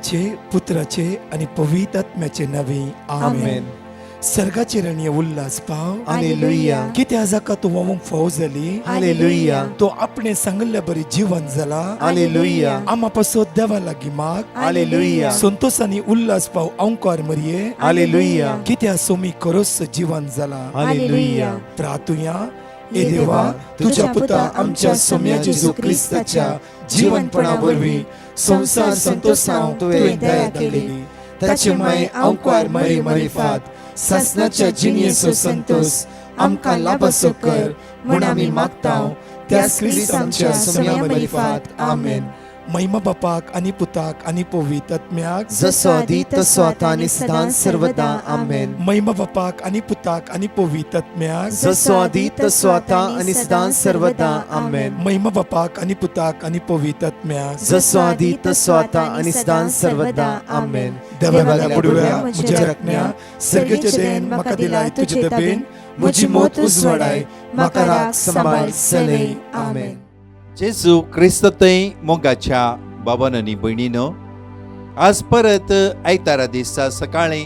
पित्याचे, पुत्राचे आणि पवित्र आत्म्याचे नवे आमेन. सर्गाचे रणीय उल्हास पाव हालेलुया. किती आजाका तू वमूक फौज झाली हालेलुया. तो आपणे सांगल्या बरी जीवन झाला हालेलुया. आम्हापासून देवा लागी माग हालेलुया. संतोष आणि उल्हास पाव अंकार मरिये हालेलुया. कित्या सोमी करोस जीवन झाला हालेलुया. प्रार्थुया ए देवा तुझ्या पुता आमच्या सोम्या जेजू ख्रिस्ताच्या जीवनपणावरवी संसार संतोषांव तुवें दया केली ताचे माय अंकार मरी मरिफात ससनाच्या जिनियेचो संतोष आमकां लाभसो कर म्हूण आमी मागतांव त्या क्रिस्त आमच्या सोम्या मरिफात आमेन. महिमा बापाक आणि पुताक आणि पवित्र आत्म्याक जसो आदी तसो आता आणि सदां सर्वदा आमेन. महिमा बापाक आणि पुताक आणि पवित्र आत्म्याक जसो आदी तसो आता आणि सदां सर्वदा आमेन. महिमा बापाक आणि पुताक आणि पवित्र आत्म्याक जसो आदी तसो आता आणि सदां सर्वदा आमेन. देवाला पुडव्या म्हज्या रत्न्या सर्गेचे देन म्हाका दिलाय तुझे दबेन म्हजी मोत उजवाडाय म्हाका राख सांबाळ सलय आमेन. जेजू क्रिस्ततय मोगाच्या बाबान आणि भयणीनो, आज परत आयतारा दिसा सकाळी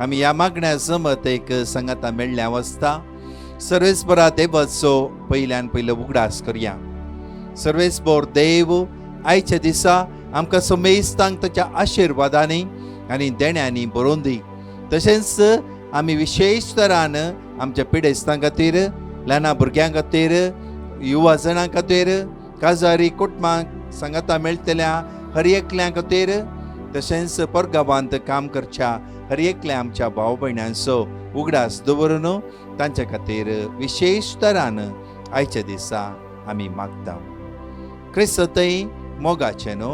आमी ह्या मागण्या जमत एक संगता मेळ्ळ्या वसता सर्वेस्परा देवाचो पयल्यान पयलो उगडास करया. सर्वेस्पर देव आयच्या दिसा आमकां समेस्तांक ताच्या आशिर्वादांनी आनी देण्यांनी भरोवन दी. तशेंच आमी विशेश तरान आमच्या पिडेस्तां खातीर, ल्हान भुरग्यां खातीर, युवा जणां खातीर, काजारी कुटुंबांक सांगाता मेळटल्या हर एकल्या खातीर, तशेंच परगांवांत काम करच्या हर एकल्या आमच्या भाव भयण्यांचो उगडास दवरून तांच्या खातीर विशेश तरान आयच्या दिसा आमी मागता. क्रिस्ततय मोगाचें न्हू,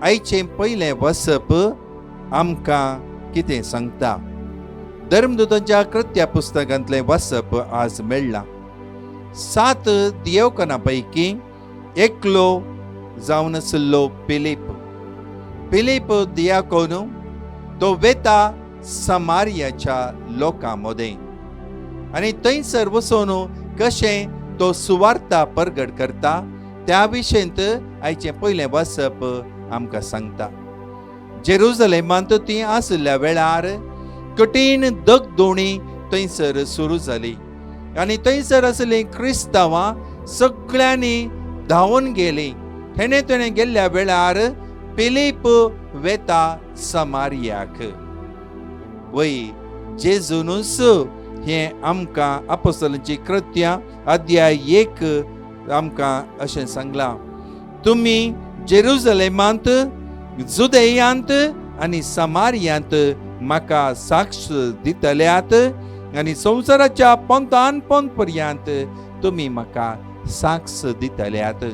आयचें पयलें वसप आमकां कितें सांगता. धर्मदूतांच्या कृत्या पुस्तकांतलें वसप आज मेळ्ळां. 7 दियेवकारां पैकी एकलो जावन आशिल्लो पिलीप दियाकोन तो वेता समारियाच्या लोकां मदें आनी थंयसर वचून कशें तो सुवार्ता परगट करता त्या विशयंत आयचें पयलें वसप आमकां सांगता. जेरुसलेमांत ती आशिल्ल्या वेळार कठीण दगदोणी थंयसर सुरू जाली आनी थंयसर आशिल्लीं क्रिस्तांवां सगळ्यांनी धांवून गेलीं. तेणें गेल्ल्या वेळार पिलीप वेता समारियाक. वय जेजूनच हें आमकां अपोस्तलांची कृत्यां अध्याय 1 आमकां अशें सांगलां, तुमी जेरुसलेमांत, जुदेयांत आनी समारियांत म्हाका साक्ष दितल्यात आनी संवसाराच्या पंतान पंत पर्यंत तुमी म्हाका साक्ष दितल्यात.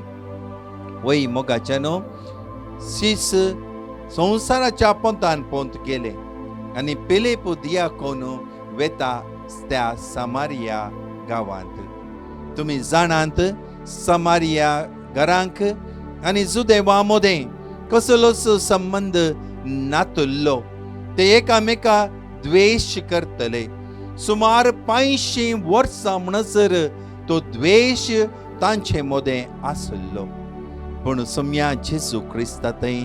वय मोगाच्यानो, शीस संवसाराच्या पंतान पंत गेले आनी पिलीप दियाकोन वेता त्या समारिया गांवांत. तुमी जाणांत समारिया घरांक आनी जुदेवां मदें कसलोच संबंद नातुल्लो. ते एकामेका द्वेश करतले. सुमार 500 वर्सां म्हणसर तो द्वेश तांचे मदें आसलो. पूण सोम्या जेजू क्रिस्तांतय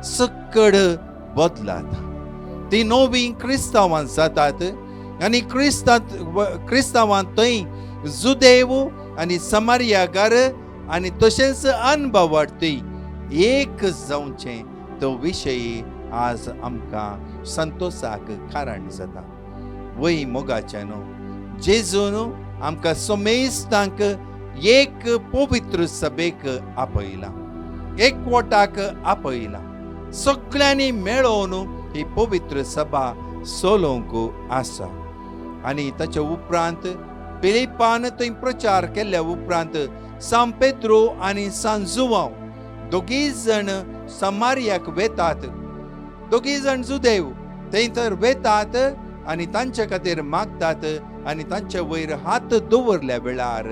सकड बदलात. ती नवी क्रिस्तांवां जातात आनी क्रिस्तांवां थंय जुदेव आनी समारियाकार आनी तशेंच अनभवार्थी एक जावचें तो विशयी आज आमकां संतोशाक कारण जाता. वय मोगाच्यानो, जेजून आमकां समेस्तांक एक पवित्र सभेक आपयला, एकवटाक आपयला. सगळ्यांनी मेळोवन ही पवित्र सभा चलोवंक आसा. आनी ताच्या उपरांत पिलीपान थंय प्रचार केल्ल्या उपरांत सान पेद्रो आनी सान जुवांव दोगी जण समारियाक वेतात. दोगी जण जुदेव थंय वेतात आनी तांचे खातीर मागतात आनी तांचे वयर हात दवरल्या वेळार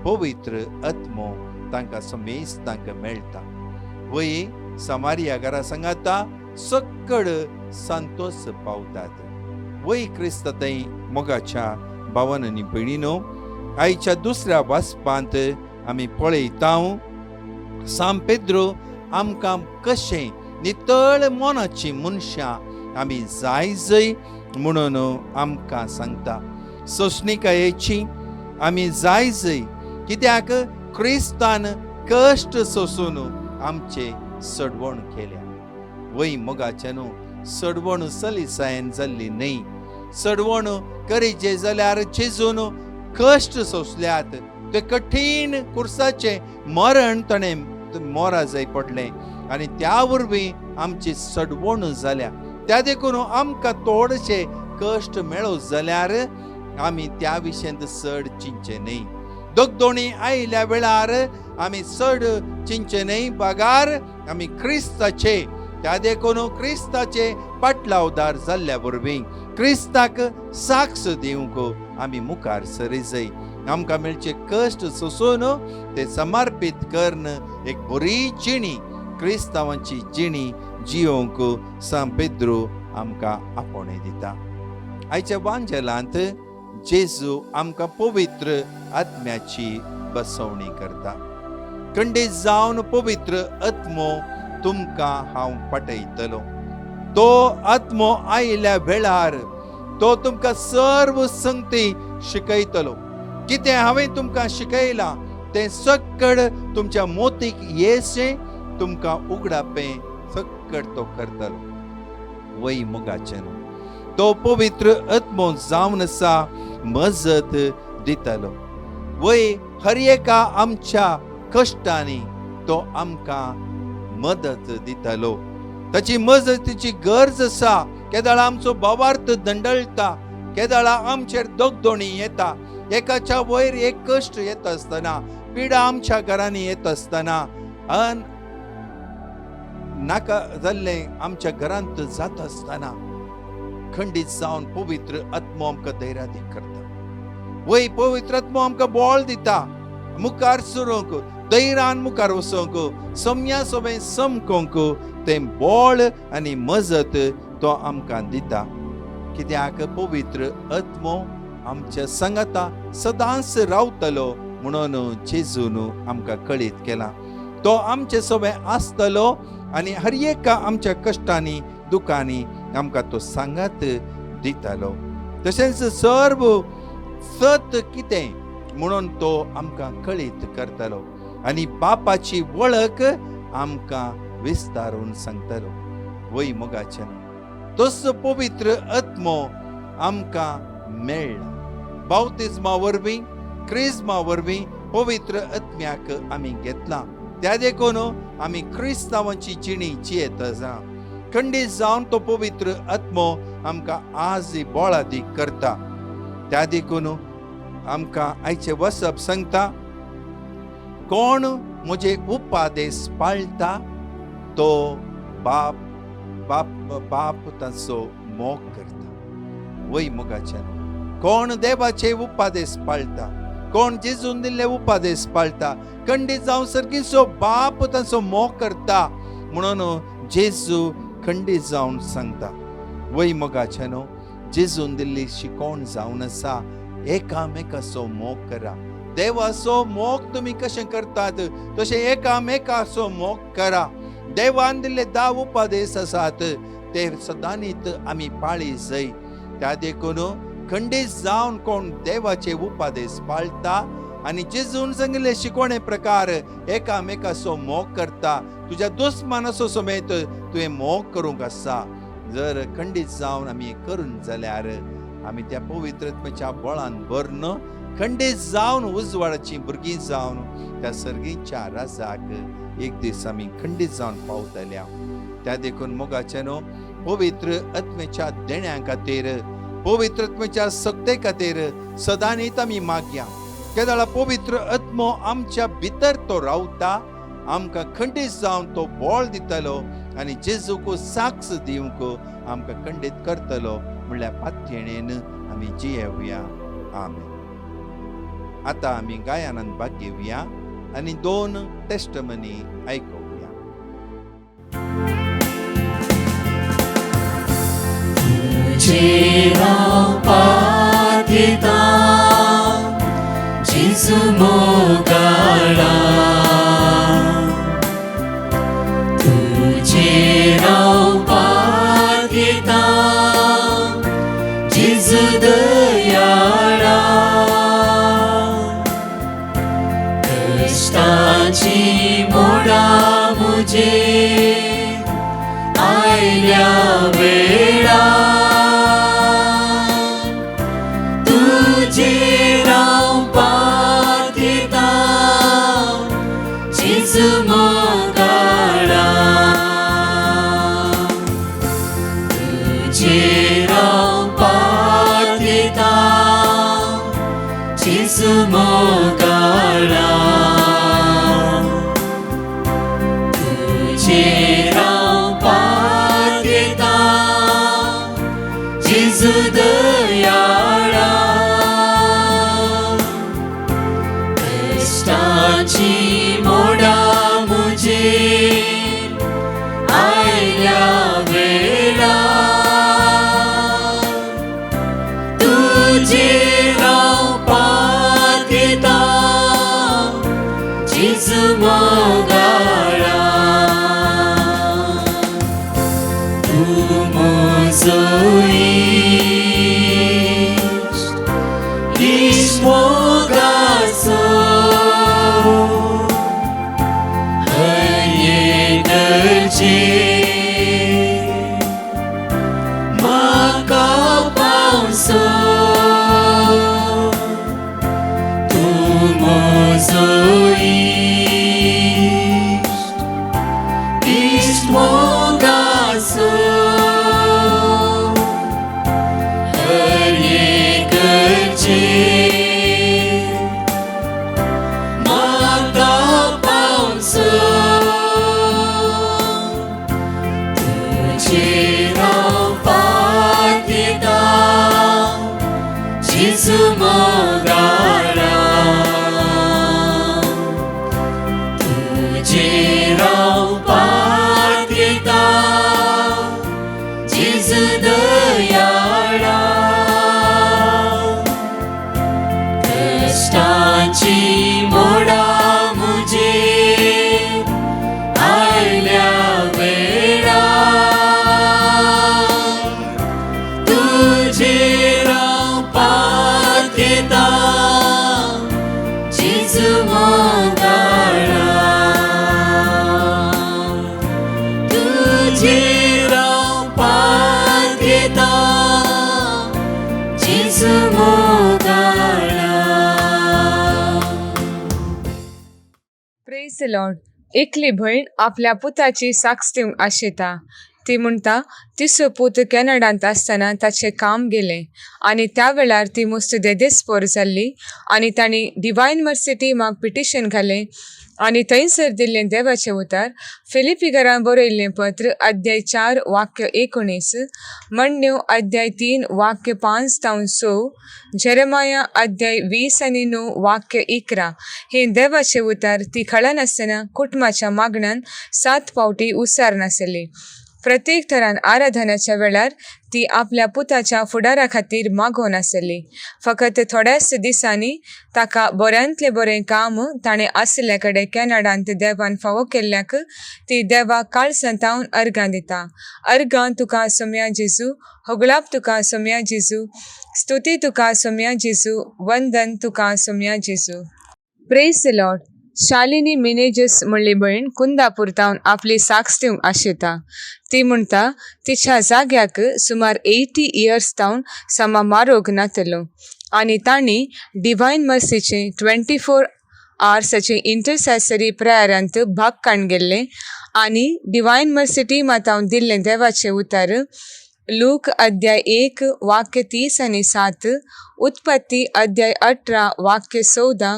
पवित्र आत्मो तांकां समेस्तांक मेळटा. वय समारिया घरा सांगाता सकड संतोष पावतात. वय क्रिस्ततय मोगाच्या भावान आनी भयणीनो, आयच्या दुसऱ्या वाचपांत आमी पळयता सान पेद्रो आमकां कशें नितळ मोनाची मनशां आमी जाय म्हणून आमकां सांगता. सोंसणिकायेची आमी जाय कित्याक क्रिस्तान कश्ट सोसून आमचे सडवण केल्या. वय मोगाच्या न्हू सडवण सलिसायेन जाल्ली न्हय. सडवण करीचे जाल्यार जेजून कश्ट सोंसल्यात. ते कठीण कुर्साचे मरण ताणें मोरा जाय पडलें आनी त्या वरवीं आमची सडवण जाल्या. त्या देखून आमकां थोडेशे कश्ट मेळो जाल्यार आमी त्या विशेंत सड चिंचे न्हय. दोगदोणी आयल्या वेळार आमी सड चिंचे न्हय. बागार आमी क्रिस्ताचे त्या देखून क्रिस्ताचे पाटलावदार जाल्ल्या वरवीं क्रिस्ताक साक्ष दिवंक आमी मुखार सरी जाय. आमकां मेळचे कश्ट सोसून ते समर्पीत करन एक बरी जिणी क्रिस्तांवांची जिणी जियोंक सांत पेद्रू आमकां आपणे दिता. आयच्या वांजेलांत जेजू आमकां पवित्र आत्म्याची बसवणी करता. खंडीत जावन पवित्र आत्मो तुमकां हांव पाठयतलो. तो आत्मो आयल्या वेळार तो तुमकां सर्व संगती शिकयतलो. कितें हांवें तुमकां शिकयलां तें सकड तुमच्या मोतीक येशें तुमकां उगडापें सकड तो करतलो. वय मोगाचें तो पवित्र आत्मो जावन आसा मजत दितलो. वय हर एका आमच्या कश्टांनी तो आमकां मदत दितलो. ताची मजतीची गरज आसा. केदाळा आमचो भावार्थ दंडळटा. केदाळा आमचेर दोगदोणी येता. एकाच्या वयर एक कश्ट येत असतना पिडा आमच्या घरांनी येत असतना नाका जाल्लें आमच्या घरांत जात असतना खंडीत जावन पवित्र आत्मो आमकां धैर्यादी करता. वय पवित्र आत्मो आमकां बळ दिता मुखार सरोंक धैर्यान मुखार वचोंक सम्या सोबे समकोंक तें बळ आनी मजत तो आमकां दिता. कित्याक पवित्र आत्मो आमच्या संगता सदांच रावतलो म्हणून जेजून आमकां कळीत केला. तो आमचे सोबे आसतलो आनी हर एका आमच्या कश्टांनी दुखांनी आमकां तो सांगात दितलो. तशेंच सर्व सत कितें म्हणून तो आमकां कळीत करतलो आनी बापाची वळख आमकां विस्तारून सांगतलो. वय मोगाचें तोच पवित्र आत्मो आमकां मेळ्ळा. बावतिस्मा वरवीं क्रिस्मा वरवीं पवित्र आत्म्याक आमी घेतला. त्या देखून आमी क्रिस्तांवांची जिणी जियेत आसा. खंडीत जावन तो पवित्र आत्मो आमकां आज बोळादी करता. त्या देखून आमकां आयचे वचप सांगता. कोण म्हजे उपादेश पाळटा तो बाप बाप बाप ताचो मोग करता. वय मोगाच्यान कोण देवाचे उपादेश पाळटा कोण जेजून दिल्ले उपादेश पाळटा खंडीत जावन सर्गीचो बाप ताचो मोग करता म्हणून जेजू खंडीत जावन सांगता. वय मोगाच्यान जेजून दिल्ली शिकोवण जावन आसा एकामेकाचो मोग करा. देवाचो मोग तुमी कशें करतात तशें एकामेकाचो मोग करा. देवान दिल्ले 10 उपादेश आसात ते सदांच आमी पाळी जाय. त्या देखून खंडीत जावन कोण देवाचे उपादेश पाळटा आनी जेजून सांगिल्ले शिकवणे प्रकार एकामेकाचो मोग करता तुज्या दुस्मानाचो समेत तुवें मोग करूंक आसा. जर खंडीत जावन आमी करून जाल्यार आमी त्या पवित्रत्वाच्या बळान भरून खंडीत जावन उजवाडाची भुरगीं जावन त्या सर्गीच्या राजाक एक दीस आमी खंडीत जावन पावतल्या. त्या देखून मोगाचें पवित्र आत्म्याच्या देण्या खातीर पवित्र आत्म्याच्या सक्ते खातीर सदांच आमी मागया. केदाळा पवित्र आत्मो आमच्या भितर तो रावता आमकां खंडीत जावन तो बळ दितलो आनी जेजूक साक्ष दिवंक आमकां खंडीत करतलो म्हणल्यार पातयेणेन आमी जियेवया. आमेन. आतां आमी गायनान भाग घेवया आनी 2 टेस्टमनी आयकुया. पातिता जेजू मोगाळा तुझे कष्टाची मोडा मुझे आयल्या वेळा तुझे राव पातिता जिजू मोगाळा तुझे राव पातिता जिजू मोगाळा तुझे राव पातिता जिजू दयाळा कष्टाची मोडा मुझे आयल्या वेळा तुझे राव पातिता जिजू मोगाळा तू मोजो इश्ट मोगाचो म्हाका पावसो तूं म्हजो इश्ट मोगाचो हर एक गरजेक म्हाका पावसो तुझे राव पातिता जिजू मोगाळा तुझे राव पातिता जिजू दयाळा कष्टाची मोडा मुझे आयल्या वेळा तुझे राव पातिता जिजू मोगाळा तुझे राव पातिता जिजू मोगाळा. Praise the lord. एकली भयण आपल्या पुताची साक्ष दिवंक आशेता. ती म्हणटा तिचो पूत कॅनडांत आसतना ताचें काम गेलें आनी त्या वेळार ती मस्त देदेस्पोर जाल्ली आनी तांणी डिवायन मर्सी माग पिटिशन घालें आनी थंयसर दिल्लें देवाचें उतर फिलिपिकरान बरयल्लें पत्र अध्याय 4 वाक्य 19, मण्यो अध्याय 3 वाक्य 5-6, जेरेमाया अध्याय 20 आनी 9 वाक्य 11 हें देवाचें उतर ती कळनासतना कुटुंबाच्या मागणान 7 फावटी उसार नासली. प्रत्येक तरान आराधनाच्या वेळार ती आपल्या पुताच्या फुडारा खातीर मागोवन आसली. फकत थोड्याच दिसांनी ताका बऱ्यांतलें बरें काम ताणें आसले कडेन कॅनडांत देवान फावो केल्ल्याक ती देवाक काळसंतावन अर्गां दिता. अर्गां तुका सोम्या जेजू, होगळाप तुका सोम्या जेजू, स्तुती तुका सोम्या जेजू, वंदन तुका सोम्या जेजू. Praise the Lord. Shalini Menezes म्हणली भयण कुंदापूर आपली साक्ष दिवंक आशेता. ती म्हणटा तिच्या जाग्याक सुमार 80 इयर्स तावन समा मारोग नातलो आनी तांणी डिवायन मर्सीचे 24 आवर्साचे इंटरसेसरी प्रेयरांत भाग काण गेल्ले आनी डिवायन मर्सी टिमातावन दिल्लें देवाचें उतर लूक अध्याय 1 वाक्य 30 आनी 7, उत्पत्ती अध्याय 18 वाक्य 14,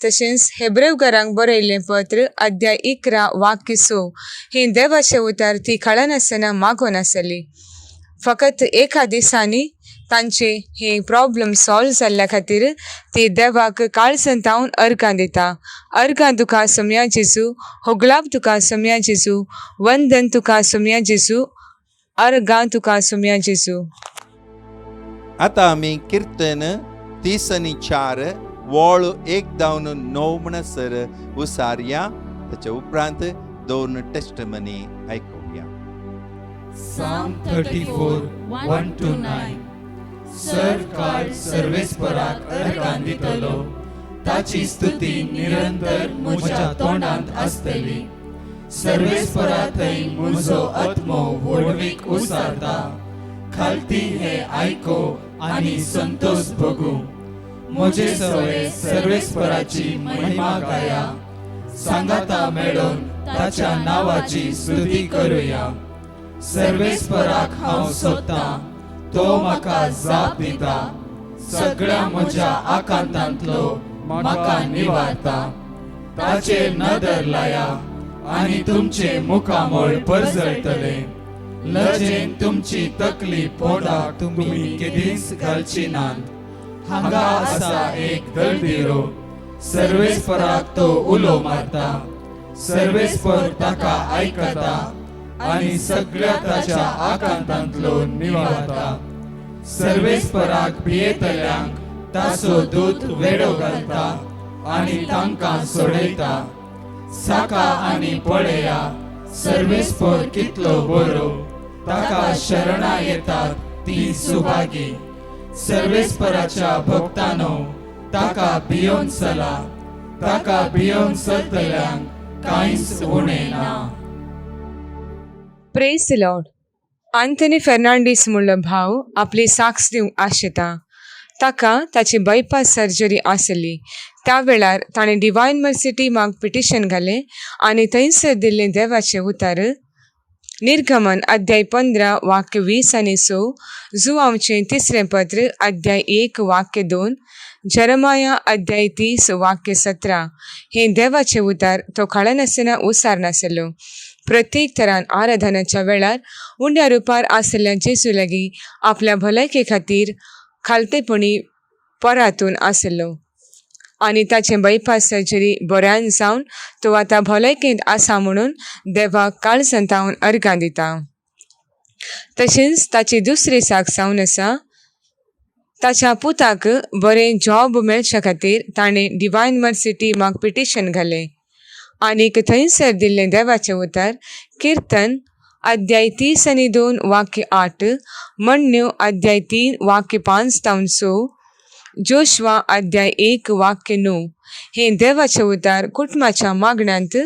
तशेंच हेब्रेवकारांक बरयल्लें पत्र अध्याय 11 वाक्य 6 हें देवाचें उतर ती कळनासतना मागोवन आसली. फकत एका दिसांनी तांचे हे प्रॉब्लेम सॉल्व जाल्ल्या खातीर ती देवाक काळसंतावन अर्गां दिता. अर्गां तुका सोम्या जेजू, होगळाप तुका सोम्या जेजू, वंदन तुका सोम्या जेजू, अर्गां तुका सोम्या जेजू. आतां आमी कीर्तन 30 आनी 4 वळ 1-9 म्हणसर उसारया. ताच्या उपरांत 2 टेस्टमनी आयकुया. Psalm 34, 1-9. सरकाळ सर्वेस्पराक अर्गां दितलो, ताची स्तुती निरंतर म्हज्या तोंडांत आसतली. सर्वेस्परा थंय म्हजो आत्मो व्हडवीक उसारता. खालती हे आयको आनी संतोष भोगू. म्हजे सगळे सर्वेस्पराची महिमा गाया. सांगाता मेळोन ताच्या नांवाची स्तुती करुया. सर्वेस्पराक हांव सोदतां, तो म्हाका जाप दिता. सगळ्या म्हज्या आकांतांतलो म्हाका निवारता. ताचेर नदर लाया आनी तुमचे मुखामोळ परजळटले. लजेन तुमची तकली पोटाक तुमी केदींच घालची नात. हांगा आसा एक दळदिरो, सर्वेस्पराक तो उलो मारता. सर्वेस्पर ताका आयकता आनी सगळ्या ताच्या आकांतांतलो निवारता. सर्वेस्पराक भियेतल्यांक ताचो दूत वेडो घालता आनी तांकां सोडयता. साका आनी पळया, सर्वेस्पर कितलो बरो. ताका शरणा येतात ती सुभागी. सर्वेस्पराच्या भक्तांनो, ताका भियोन चला. ताका भियोन चलतल्यांक कांयच उणें ना. Praise the lord. Anthony Fernandes म्हणलो भाव आपली साक्ष दिवंक आशेता. ताका ताची बायपास सर्जरी आसली. त्या वेळार ताणें डिवायन मर्सिटी माग पिटिशन घालें आनी थंयसर दिल्लें देवाचें उतर निर्गमन अध्याय 15 वाक्य 20 आनी 6, जुआंवचें 3 पत्र अध्याय 1 वाक्य 2, जरमाया अध्याय 30 वाक्य 17 हे देवाचें उतर तो कळनासतना उसारनासलो. प्रत्येक तरान आराधनाच्या वेळार उंड्या रुपार आसलेल्या जेजू लागीं आपल्या भलायके खातीर खालतेपणी परातून आसलो आनी ताचें बायपास सर्जरी बऱ्यान जावन तो आतां भलायकेंत आसा म्हणून देवाक काळसंतावन अर्गां दिता. तशेंच ताची दुसरी साक जावन आसा. ताच्या पुताक बरें जॉब मेळच्या खातीर ताणें डिवायन मर्सिटी माग पिटिशन घालें आनीक थंयसर दिल्लें देवाचें उतर किर्तन अध्याय 30 आनी 2 वाक्य 8, मण्यो अध्याय 3 वाक्य 5-6, जोशवा अध्याय 1 वाक्य 9 हे देवाचें उतर कुटुंबाच्या मागण्यांत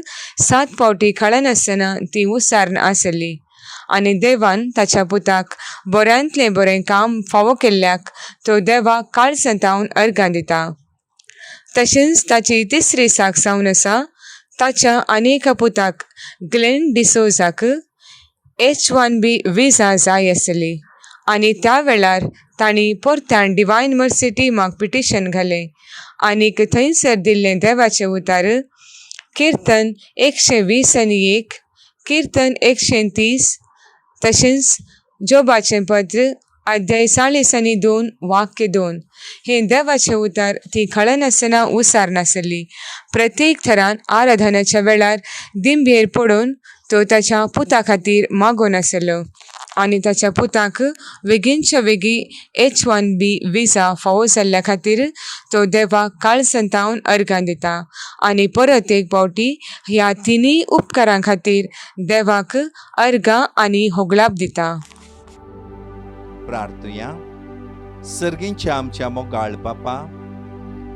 7 फावटी कळनासतना ती उसारण आसली आनी देवान ताच्या पुताक बऱ्यांतलें बरें काम फावो केल्ल्याक तो देवाक काळसंतावन अर्गां दिता. तशेंच ताची तिसरी साक जावन आसा. ताच्या आनी एका पुताक ग्लेन डिसोजाक H1B विजा जाय आसली आनी त्या वेळार तांणी परत्यान डिवायन मर्सिटी माग पिटिशन घालें आनीक थंयसर दिल्लें देवाचें उतर किर्तन 120 आनी 1, किर्तन 130, तशेंच जोबाचें पत्र अध्याय 40 आनी 2 वाक्य 2 हे देवाचें उतर ती कळनासतना उसारनासली. प्रत्येक थरान आराधनाच्या वेळार दिंबेर पडून तो ताच्या पुता खातीर मागोन आसलो आनी ताच्या पुताक बेगीनच्या बेगीन H1B विजा फावो जाल्ल्या खातीर तो देवाक काळसंतावन अर्गां दिता आनी परत एक फावटी ह्या तिनूय उपकारां खातीर देवाक अर्गां आनी होगलाप दिता. प्रार्थुया. सर्गींच्या आमच्या मोगाळ बापा,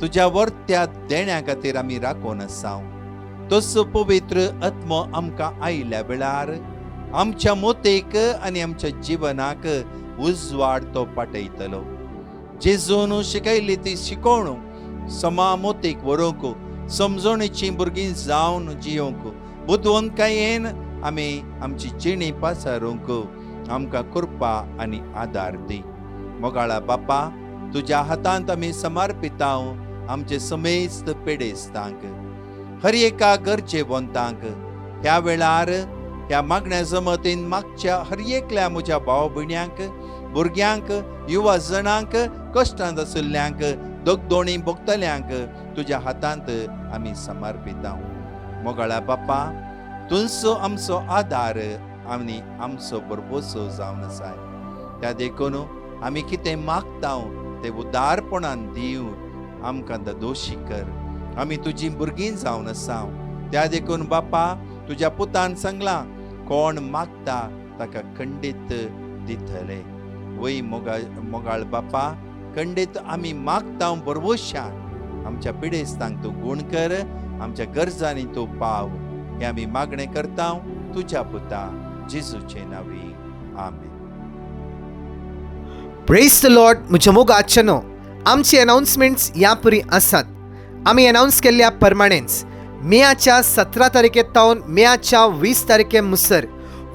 तुज्या वर्त्या देण्या खातीर आमी राखोन आसाव. तसो पवित्र आत्मो आमकां आयिल्ल्या वेळार आमच्या मोतेक आनी आमच्या जिवनाक उजवाड तो पाठयतलो. जेजून शिकयली ती शिकोवणूक समा मोतेक व्हरूंक समजणेची भुरगीं जावन जियोंक बुदवंतकायेन आमी आमची जिणी पासारूंक आमकां कृपा आनी आदार दी. मोगाळा बापा, तुज्या हातांत आमी समर्पिताव आमचे समेस्त पेडेस्तांक, हर एका गरजेवंतांक. ह्या वेळार ह्या मागण्या जमतीन मागच्या हर एकल्या म्हज्या भाव भयण्यांक, भुरग्यांक, युवा जणांक, कश्टांत आशिल्ल्यांक, दोगदोणी भोगतल्यांक तुज्या हातांत आमी समर्पिताव. मोगाळा बापा, तुलसो आमचो आदार आनी आमचो बरपोसो जावन आसाय. त्या देखून आमी कितें मागताव तें उदारपणान दिवन आमकां दोशी कर. आमी तुजी भुरगीं जावन आसाव. त्या देखून बापा, तुज्या पुतान सांगलां, कोण मागता ताका खंडीत दितले. वय मोगाळ बापा, खंडीत आमी मागताव बरवशान आमच्या पिडेस्तांक तूं गुण कर, आमच्या गरजांनी तूं पाव. हे आमी मागणें करता तुज्या पुता जेजूचे नांवी. आमेन. Praise the lord. म्हज्या मोगाचनो आमची अनाउन्समेंट्स ह्या परी आसात. आमी अनाउन्स केल्ल्या प्रमाणेच मेच्या 17 तारखेतावन मेच्या 20 तारखे मुसर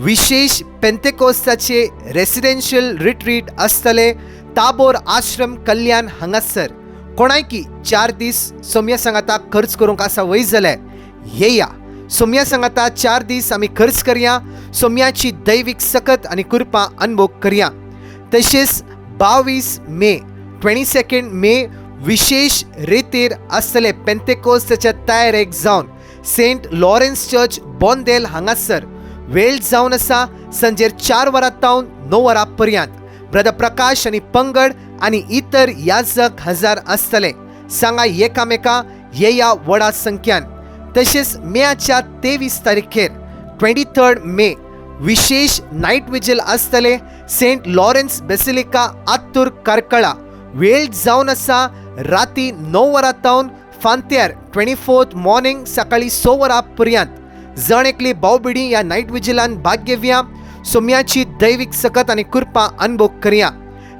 विशेष पेंतेकोस्ताचे रेसिडेन्शियल रिट्रीट आसतले ताबोर आश्रम कल्याण हांगासर. कोणायकी 4 दीस सोम्या सांगाता खर्च करूंक आसा वय जाल्यार येया. सोम्या सांगाता 4 दीस आमी खर्च करया. सोम्याची दैवीक सकत आनी कृपा अनुभव करया. तशेंच 22 मे 22 मे विशेष रितीर आसतले पेंतेकोस्ताच्या तयारेक जावन सेंट लॉरेन्स चर्च बोंदेल हांगासर वेळ जावन आसा सांजेर 4 वरां तावन 9 वरां पर्यंत. ब्रदर प्रकाश आनी पंगड आनी इतर याजक हजर आसतले. सांगा एकामेका येया व्हडा संख्यान. तशेंच मेच्या 23 तारखेर 23 मे विशेष नायट विजील आसतले सेंट लॉरेन्स बेसिलिका आत्तूर कारकळा. वेळ जावन आसा राती 9 वरां तावन फांत्यार 24 मॉर्निंग सकाळी 6 वरां पर्यंत. जण एकली भावबिडी ह्या नायट विजिलान भाग घेवया. सोम्याची दैवीक सकत आनी कृपा अनुभव करया.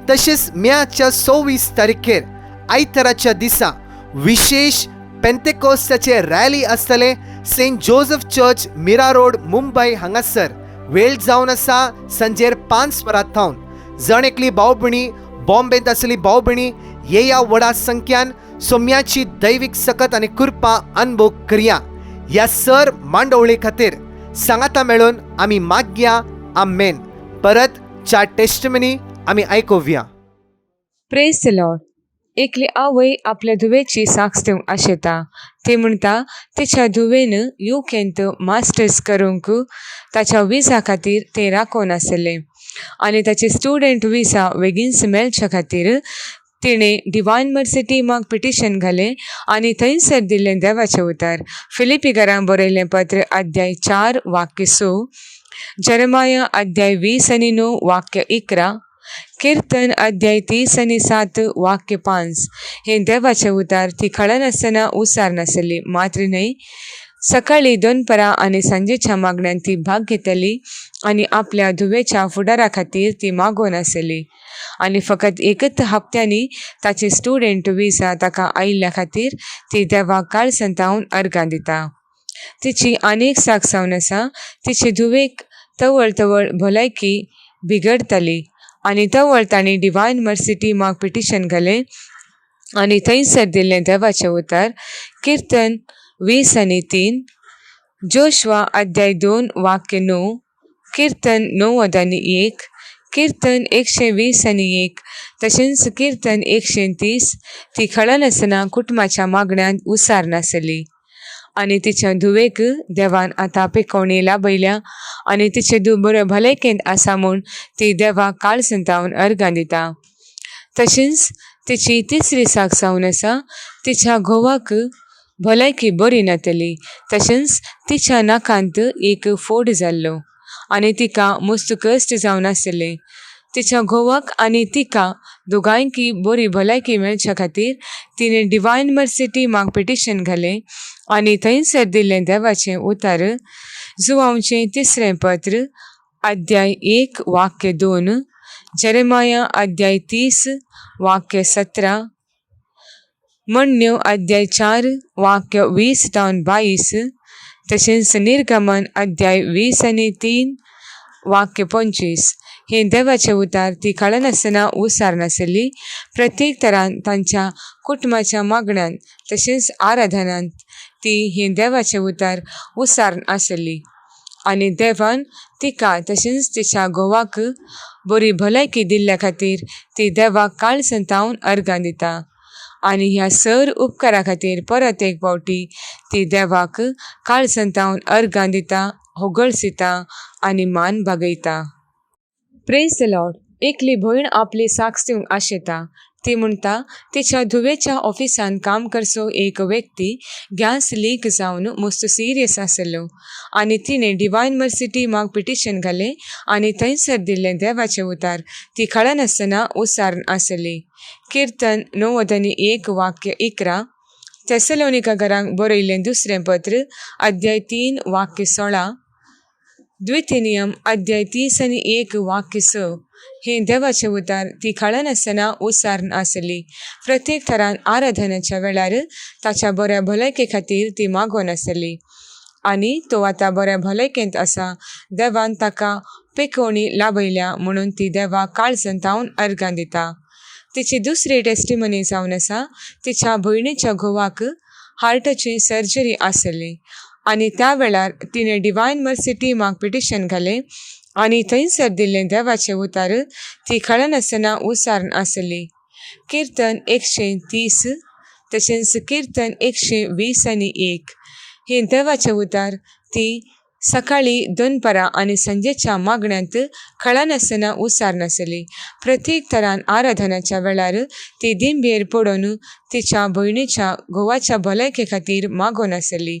तशेंच मेच्या 26 तारखेर आयताराच्या दिसा विशेष पेंतेकोस्ताचे रॅली आसतले सेंट जोसेफ चर्च मिरा रोड मुंबय हांगासर. वेळ जावन आसा सांजेर 5 वरां तावन. जण एकली भावबिणी बॉम्बेंत आसली भावबिणी येया व्हडा संख्यान सोम्याची दैवीक सकत आनी कृपा अनुभव करया. ह्या सर मांडवळे खातीर सांगाता मेळून आमी मागया. आमेन. परत 4 टेस्टमनी आमी आयकुया. Praise the lord. एकली आवय आपल्या धुवेची साक्ष दिवंक आशेता. ती म्हणटा तिच्या धुवेन UKंत मास्टर्स करूंक ताच्या विजा खातीर ते राखोन आसले आनी ताचे स्टुडंट विजा बेगीनच मेळच्या खातीर तिणें डिवायन मर्सी माग पिटिशन घालें आनी थंयसर दिल्लें देवाचें उतर. फिलिपिकारांक बरयल्लें पत्र अध्याय 4 वाक्य 6, जरमाया अध्याय 20 आनी 9 वाक्य 11, कीर्तन अध्याय 30 आनी 7 वाक्य 5 हे देवाचें उतर ती कळनासतना उसार नासली. मात्र न्हय, सकाळी 2 परां आनी सांजेच्या मागण्यांत ती भाग घेतली आनी आपल्या धुवेच्या फुडारा खातीर ती मागोन आसली. आनी फकत एकच हप्त्यांनी ताचे स्टुडंट विजा ताका आयिल्ल्या खातीर ती देवाक काळ संतावन अर्गां दिता. तिची अनेक साक जावन आसा. तिचे धुवेक तवळ तवळ भलायकी बिगडतली आनी तवळ तांणी डिवायन मर्सी माग पिटिशन घालें आनी थंयसर दिल्लें देवाचें उतर. कीर्तन 20 आनी 3, जोशवा अध्याय 2 वाक्य 9, कीर्तन 90 आनी 1, कीर्तन 120 आनी 1, तशेंच कीर्तन 130. ती कळनासतना कुटुंबाच्या मागण्यांत उसार नासली आनी तिच्या धुवेक देवान आतां पिकोवणी लाभयल्या आनी तिचे धूव बऱ्यो भलायकेंत आसा म्हूण ती देवाक काळ संतावन अर्गां दिता. तशेंच तिची 3री साक जावन आसा. तिच्या घोवाक भलायकी बरी नातली. तशेंच तिच्या नाकांत एक फोड जाल्लो आनी तिका मस्त कश्ट जावन आसले. तिच्या घोवाक आनी तिका दोगांयकी बरी भलायकी मेळच्या खातीर तिणें डिवायन मर्सी माग पिटिशन घालें आनी थंयसर दिल्लें देवाचें उतर. जुवांवचें 3रें पत्र अध्याय 1 वाक्य 2, जरमाया अध्याय 30 वाक्य 17, मण्यो अध्याय 4 वाक्य 20-22, तशेंच निर्गमन अध्याय 20 आनी 3 वाक्य 25 हे देवाचें उतर ती कळनासतना उसार नासली. प्रत्येक तरान तांच्या कुटुंबाच्या मागण्यांत तशेंच आराधनांत ती हे देवाचें उतर उसार आसली आनी देवान तिका तशेंच तिच्या घोवाक बरी भलायकी दिल्ल्या खातीर ती देवाक काळ संतावन अर्गां दिता आनी ह्या सर उपकारा खातीर परत एक फावटी ती देवाक काळ संतावन अर्गां दिता, होगळसिता आनी मान बागयता. Praise the lord. एकली भयण आपली साक्ष दिवंक आशेता. ती म्हणटा तिच्या धुवेच्या ऑफिसान काम करचो एक व्यक्ती गॅस लीक जावन मस्त सिरियस आसलो आनी तिणें डिवायन मर्सी माग पिटिशन घालें आनी थंयसर दिल्लें देवाचें उतर ती कळनासतना उसार आसली. कीर्तन 91 वाक्य 11, थेसलोनिकांकारांक बरयिल्लें दुसरें पत्र अध्याय 3 वाक्य 16, द्वितीनियम अध्याय 30 आनी 1 वाक्य 6 हे देवाचे उतार ती खाळनासतना उसारण आसली. प्रत्येक थरान आराधनाच्या वेळार ताच्या बऱ्या भलायके खातीर ती मागोन आसली आनी तो आतां बऱ्या भलायकेंत आसा. देवान ताका पेखवणी लाभयल्या म्हणून ती देवा काळजंतावन अर्गां दिता. तिची दुसरी टेस्टिमनी जावन आसा तिच्या भयणीच्या घोवाक हार्टाची सर्जरी आसली आनी त्या वेळार तिणें डिवायन मर्सी टिमाक पिटिशन घालें आनी थंयसर दिल्लें देवाचें उतार ती खळनासतना उसारण आसली. किर्तन 130 तशेंच किर्तन 120 आनी 1 हे देवाचें उतार ती सकाळीं दनपारां आनी संजेच्या मागण्यांत खळनासतना उसारण आसली. प्रत्येक तरान आराधनाच्या वेळार ती दिंबेर पडून तिच्या भयणीच्या घोवाच्या भलायके खातीर मागोन आसली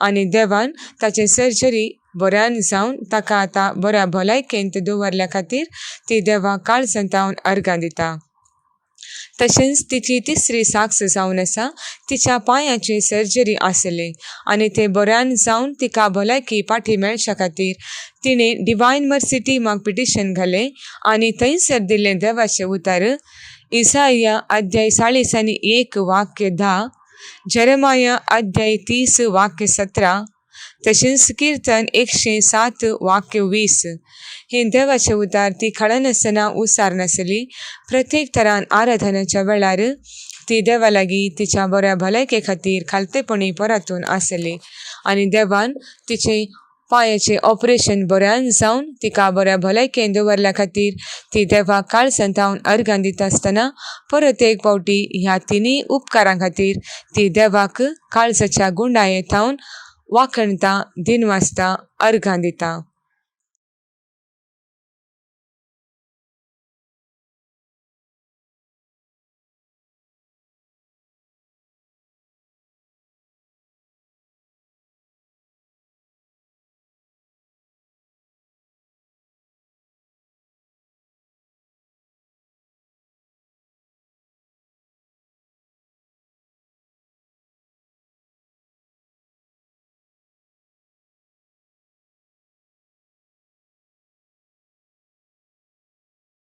आनी देवान ताचे सर्जरी बऱ्यान जावन ताका आतां बऱ्या भलायकेंत दवरल्या खातीर ती देवा काळजंतावन अर्गां दिता. तशेंच तिची तिसरी साक्ष जावन आसा तिच्या पांयाची सर्जरी आसली आनी ते बऱ्यान जावन तिका भलायकी फाटी मेळच्या खातीर तिणें डिवायन मर्सी टिमाक पिटिशन घालें आनी थंयसर दिल्लें देवाचें उतार इसाया अध्याय 40 आनी 1 वाक्य 10, जेरेमाया अध्याय 30 वाक्य 17 तशेंच किर्तन 107 वाक्य 20 हे देवाचे उतार ती खळनासतना उसारण आसली. प्रत्येक तरान आराधनाच्या वेळार ती देवा लागीं तिच्या बऱ्या भलायके खातीर खालतेपणी परातून आसली आनी देवान तिचे पांयाचें ऑपरेशन बऱ्यान जावन तिका बऱ्या भलायकेन दवरल्या खातीर ती देवा काळजंतावन अर्गां दिता आसतना परत एक फावटी ह्या तिनी उपकारां खातीर ती देवाक काळजाच्या गुंडायेंतावन वाखणता दिनवासता अर्गां दिता.